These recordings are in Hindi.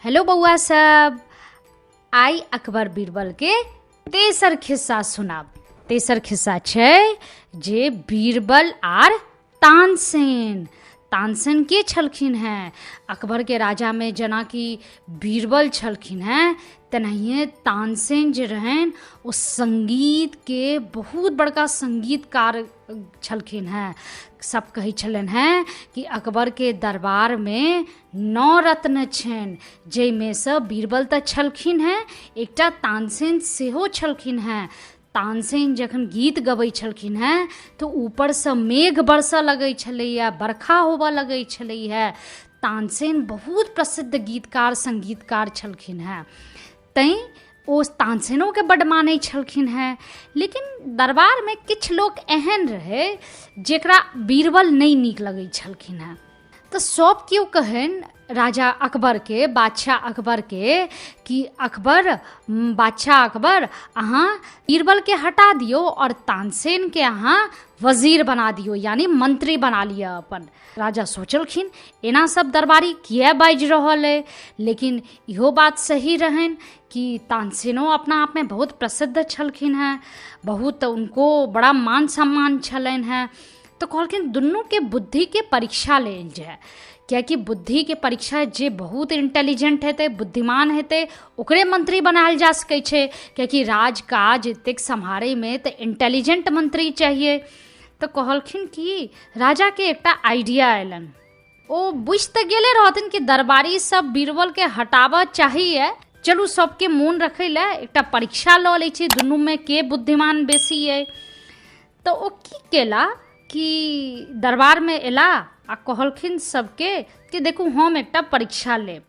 हेलो बउआ सब, आई अकबर बीरबल के तेसर खिस्सा सुनाब। तेसर खिस्सा छै जे बीरबल आर तानसेन। तानसेन के छलखिन हैं? अकबर के राजा में जेना कि बीरबल छलखिन हैं, तेनाहिए तानसेन जे रहन ओ संगीत के बहुत बड़का संगीतकार छलखिन हैं। सब कहै छलन हैं कि अकबर के दरबार में 9 रत्न छनि, जाहिमे सँ बीरबल तऽ छलखिन हैं, एकटा तानसेन सेहो छलखिन हैं। तानसेन जखन गीत गबै छलखिन हैं तो ऊपरसँ मेघ बरसऽ लगै छलैया, बरखा होबऽ लगै छलैया। तानसेन बहुत प्रसिद्ध गीतकार संगीतकार छलखिन हैं, तैं ओ तानसेनो के बड्ड मानै छलखिन हैं। लेकिन दरबार में किछु लोक एहन रहै जेकरा बीरबल नहि नीक लगै छलखिन हैं। तऽ सब केओ कहन राजा अकबर के, बादशाह अकबर के कि अकबर, बादशाह अकबर, अहाँ बीरबल के हटा दियो और तानसेन के अहाँ वजीर बना दियो, यानी मंत्री बना लिया अपन। राजा सोचलखिन एना सब दरबारी किया बाजि रहल है, लेकिन इहो बात सही रहन कि तानसेनो अपना आप में बहुत प्रसिद्ध छलखिन हैं, बहुत उनको बड़ा मान सम्मान छलन हैं। तो कहलखिन दुनू के बुद्धि के परीक्षा लेल जाए, कियाकि बुद्धि के परीक्षा जे बहुत इंटेलिजेंट हेतै, बुद्धिमान हेतै, ओकरे मंत्री बनायल जा सकै छै, कियाकि राजकाज एतेक सम्हारै में तऽ इंटेलिजेंट मंत्री चाहिए। तो कहलखिन कि राजा के एकटा आइडिया अयलन। ओ बुझि तऽ गेले रहथिन कि दरबारी सब बीरबल के हटाबऽ चाहिए, चलू सबके मोन रखै लए एकटा परीक्षा लऽ लै छै, दुनू में के बुद्धिमान बेसी है। तो ओ की केला कि दरबार में एला आ कहलखिन सबके कि देखू हम एकटा परीक्षा लेब,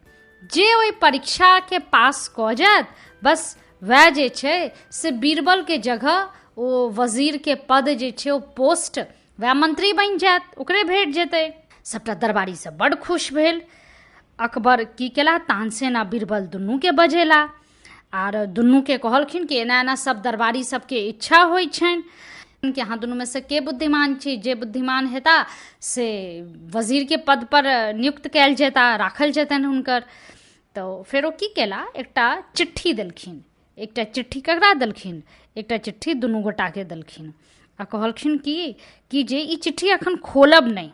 जे ओहि परीक्षा के पास कऽ जायत बस वह जे छै से बीरबल के जगह ओ वजीर के पद जे छै, ओ पोस्ट, वह मंत्री बनि जायत, ओकरे भेट जेतै। सबटा दरबारी सब बड़ खुश भेल। अकबर की केला, तानसेन आ बीरबल दुनू के बजेला आर दुनू के कहलखिन कि एना एना सब दरबारी सबके इच्छा होइ छनि कि अहाँ दुनू में से के बुद्धिमान छी, जे बुद्धिमान हेता से वजीर के पद पर नियुक्त कयल जेता, राखल जेतनि हुनकर। तो फेर ओ की केला, एकटा चिट्ठी देलखिन। एकटा चिट्ठी ककरा देलखिन? एकटा चिट्ठी दुनू गोटा के देलखिन आ कहलखिन कि जे ई चिट्ठी अखन खोलब नहीं,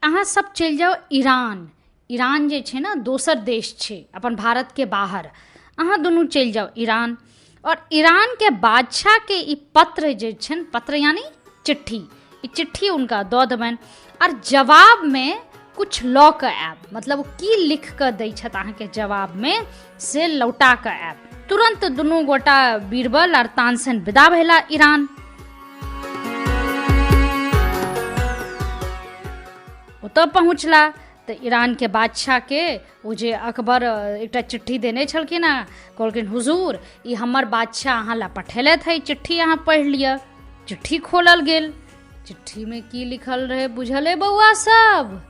अहाँ सब चलि जाओ ईरान। ईरान जे छै ने दोसर देश छै अपन भारत के बाहर, अहाँ दुनू चलि जाओ ईरान और ईरान के बादशाह के ई पत्र जे छनि, पत्र यानी चिट्ठी, ई चिट्ठी उनका दऽ देबनि और जवाब में कुछ लऽ कऽ आयब, मतलब की लिख कऽ दै छथि अहाँके जवाब में से लौटा कऽ आयब। तुरंत दुनू गोटा बीरबल और तानसेन विदा भेला ईरान। ओतऽ पहुँचला तऽ ईरान के बादशाह के ओ जे अकबर एकटा चिट्ठी देने छलखिन हैं, कहलखिन हुजूर ई हमर बादशाह अहाँ ला पठेलथि है, चिट्ठी अहाँ पढ़ि लिअ। चिट्ठी खोलल गेल। चिट्ठी में की लिखल रहे बुझल है बउआ सब?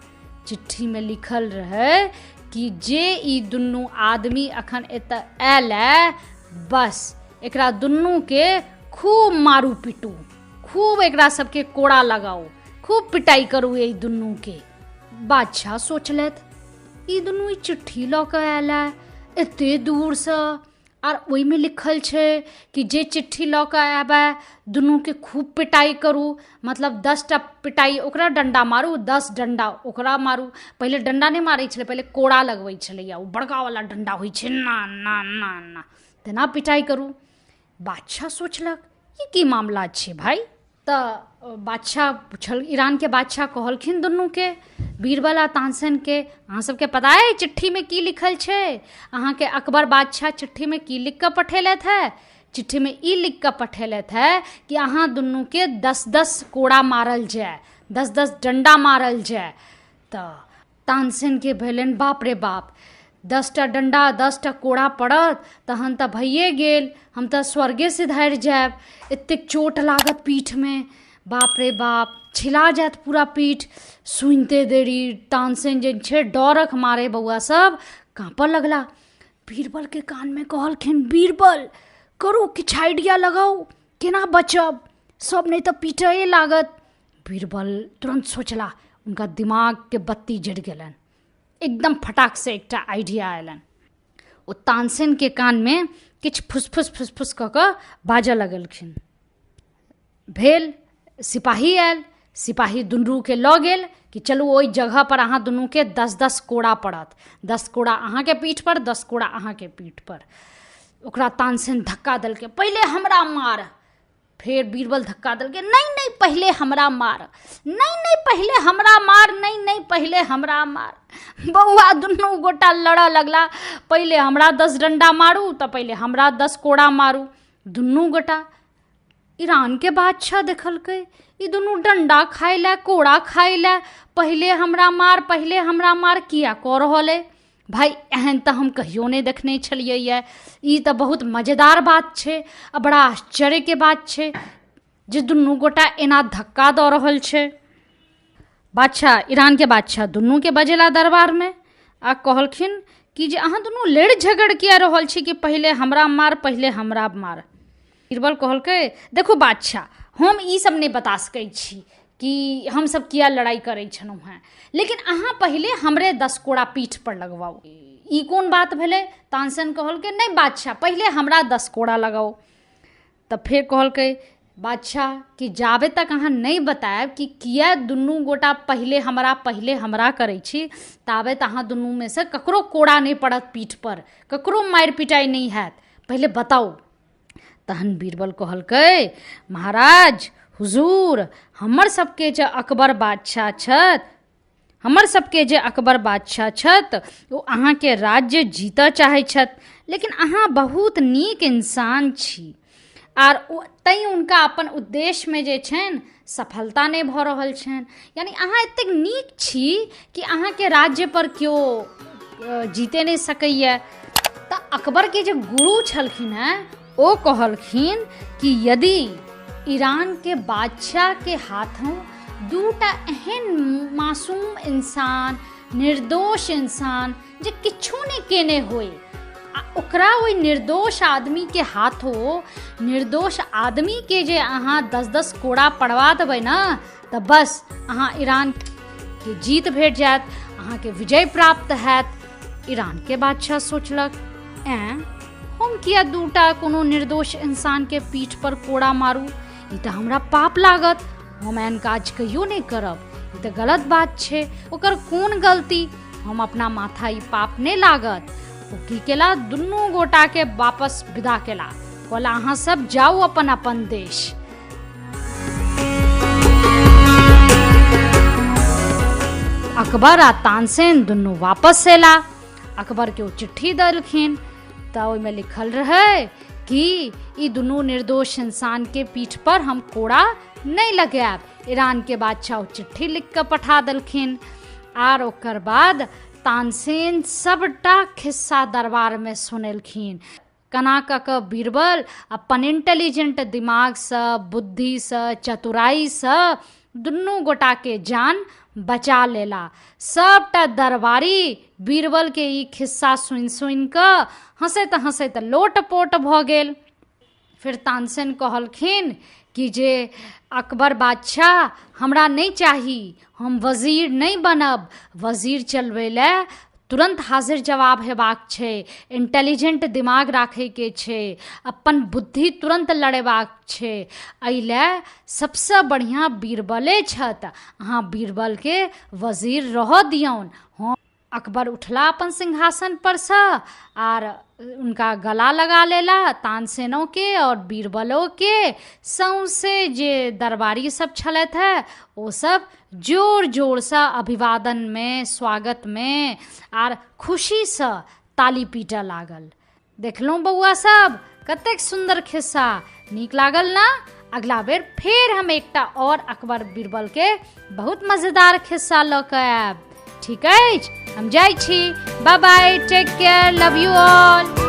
चिट्ठी में लिखल रहे कि जे ई दुनू आदमी अखन एतऽ आयल है, बस एकरा दुनू के खूब मारू पीटू, खूब एकरा सबके कोड़ा लगाओ, खूब पिटाई करू ये दुनू के। बादशाह सोचलथि ई दुनू चिट्ठी लऽ कऽ आयल है एते दूर से, और ओहि में लिखल छै कि जे चिट्ठी लऽ कऽ आबे दुनू के खूब पिटाई करू, मतलब 10टा पिटाई ओकरा डंडा मारू, 10 डंडा ओकरा मारू। पहले डंडा नहीं मारै छलै, पहले कोड़ा लगबै छलैया, ओ बड़का वाला डंडा होइ छै, ना ना ना ना तेना पिटाई करू। बादशाह सोचलक ई की मामला छै भाई? तऽ बादशाह पूछल, ईरान के बादशाह कहलखिन दुनू के, बीरबल आ तानसेन के, अहाँ सबके पता है चिट्ठी में की लिखल छै? अहाँ के अकबर बादशाह चिट्ठी में की लिख कऽ पठेलथि है? चिट्ठी में ई लिख कऽ पठेलथि है कि अहाँ दुनू के 10-10 कोड़ा मारल जाए, 10-10 डंडा मारल जाए। तऽ तानसेन के भेलनि बाप रे बाप, 10टा डंडा 10टा कोड़ा पड़त तहन तऽ भइए गेल, हम तऽ स्वर्गे सिधारि जायब, एतेक चोट लागत पीठ में, बाप रे बाप, छिला जायत पूरा पीठ। सुनते देरी तानसेन जे छै डरक मारे बउआ सब काँपऽ लगला। बीरबल के कान में कहलखिन, बीरबल करू किछु आइडिया लगाओ, केना बचब, सब नहीं तऽ पीटए लागत। बीरबल तुरंत सोचला, उनका दिमाग के बत्ती जड़ गेलन, एकदम फटाक से एकटा आइडिया अयलन। ओ तानसेन के कान में किछु फुसफुस फुसफुस कऽ कऽ बाजऽ लगलखिन। भेल, सिपाही आयल, सिपाही दुनूके लऽ गेल कि चलू ओहि जगह पर अहाँ दुनूके 10-10 कोड़ा पड़त, 10 कोड़ा अहाँके पीठ पर, 10 कोड़ा अहाँके पीठ पर। ओकरा तानसेन धक्का देलकै, पहिले हमरा मार। फेर बीरबल धक्का देलकै, नहीं नहीं पहिले हमरा मार, नहीं नहीं पहिले हमरा मार, नहीं नहीं पहिले हमरा मार। बौआ दुनू गोटा लड़ऽ लगला, पहिले हमरा 10 डंडा मारू तऽ पहिले हमरा 10 कोड़ा मारू। दुनू गोटा ईरान के बादशाह देखलकै ई दुनू डंडा खाइ लए, कोड़ा खाइ लए, पहिले हमरा मार किया कऽ रहल अइ। भाई एहन तऽ हम कहियो नहि देखने छलियै यऽ, ई तऽ बहुत मजेदार बात छै आ बड़ा आश्चर्य के बात छै जे दुनू गोटा एना धक्का दऽ रहल छै। बादशाह, ईरान के बादशाह दुनू के बजेला दरबार में आ कहलखिन कि जे अहाँ दुनू लड़ झगड़ किया रहल छी कि पहिले हमरा मार, पहिले हमरा मार। बीरबल कहलकै, देखो बादशाह, हम ई सब नहीं बता सकै छी कि हम सब किया लड़ाई करै छलहुँ हैं, लेकिन अहाँ पहिले हमरे 10 कोड़ा पीठ पर लगवाओ। ई कोन बात भेलै? तानसेन कहलकै, नहीं बादशाह, पहिले हमरा 10 कोड़ा लगाओ। तब फेर कहलकै बादशाह कि जाबे तक अहाँ नहीं बतायब कि किया दुनू गोटा पहिले हमरा करै छी, ताबे तक अहाँ दुनू में से ककरो कोड़ा नहीं पड़त पीठ पर, ककरो मारि पिटाई नहीं हैत, पहिले बताओ। तहन बीरबल कहलकै, महाराज हुजूर, हमर सबके जे अकबर बादशाह छथि ओ अहाँके राज्य जीतऽ चाहै छथि, लेकिन अहाँ बहुत नीक इंसान छी आर तैं हुनका अपन उद्देश्य में जे छनि सफलता नहीं भऽ रहल छनि। यानी अहाँ एतेक नीक छी कि अहाँके राज्य पर केओ जीते नहीं सकैए। तऽ अकबर के जे गुरु छलखिन हैं ओ कहलखिन कि यदि ईरान के बादशाह के हाथों दूटा एहन मासूम इंसान, निर्दोष इंसान जे किछो नहीं केने होए, ओकरा ओहि निर्दोष आदमी के हाथों, निर्दोष आदमी के जे अहाँ 10-10 कोड़ा पड़वा देबै ना, तऽ बस अहाँ ईरान के जीत भेट जायत, अहाँ के विजय प्राप्त हैत। ईरान के बादशाह सोचलक, हम किया दूटा कोनो निर्दोष इंसान के पीठ पर कोड़ा मारू, ई तऽ हमरा पाप लागत, हम एहन काज कहियो नहीं करब, ई तऽ गलत बात छै, ओकर कोन गलती, हम अपना माथा ई पाप नहीं लागत। ओ की केला, दुनू गोटा के वापस विदा केला, कहला अहाँ सब जाओ अपन अपन देश। अकबर आ तानसेन दुनू वापस एला। अकबर के ओ चिट्ठी देलखिन तऽ ओहिमे लिखल रहे कि ई दुनू निर्दोष इंसान के पीठ पर हम कोड़ा नहीं लगायब। ईरान के बादशाह चिट्ठी लिख कऽ पठा देलखिन आर ओकर बाद तानसेन सबटा खिस्सा दरबार में सुनेलखिन। कना कऽ बीरबल अपन इंटेलिजेंट दिमाग से, बुद्धि से, चतुराई से दुनू गोटा के जान बचा लेला। सबटा दरबारी बीरबल के ई खिस्सा सुनि कऽ हंसैत लोटपोट भऽ गेल। फिर तानसेन कहलखिन कि जे अकबर बादशाह हमरा नहीं चाही, हम वजीर नहीं बनब, वजीर चलबै लए तुरंत हाजिर जवाब हेबाक छै, इंटेलिजेंट दिमाग राखैके छै, अपन बुद्धि तुरंत लड़ेबाक छै, एहि लए सबसे बढ़िया बीरबले छथि, अहाँ बीरबल के वजीर रह दियौन। अकबर उठला अपन सिंहासन पर से आर उनका गला लगा लेला, तानसेनों के और बीरबलों के, सौंसे जे दरबारी सब छलैथ है वो सब जोर जोर से अभिवादन में, स्वागत में आर खुशी से ताली पीटऽ लागल। देखलहुँ बौआ सब, कतेक सुंदर खिस्सा, नीक लागल ना? अगला बेर फिर हम एकटा और अकबर बीरबल के बहुत मजेदार खिस्सा लऽ कऽ आयब। ठीक अछि, हम जाइ छी। Bye bye, take care, love you all.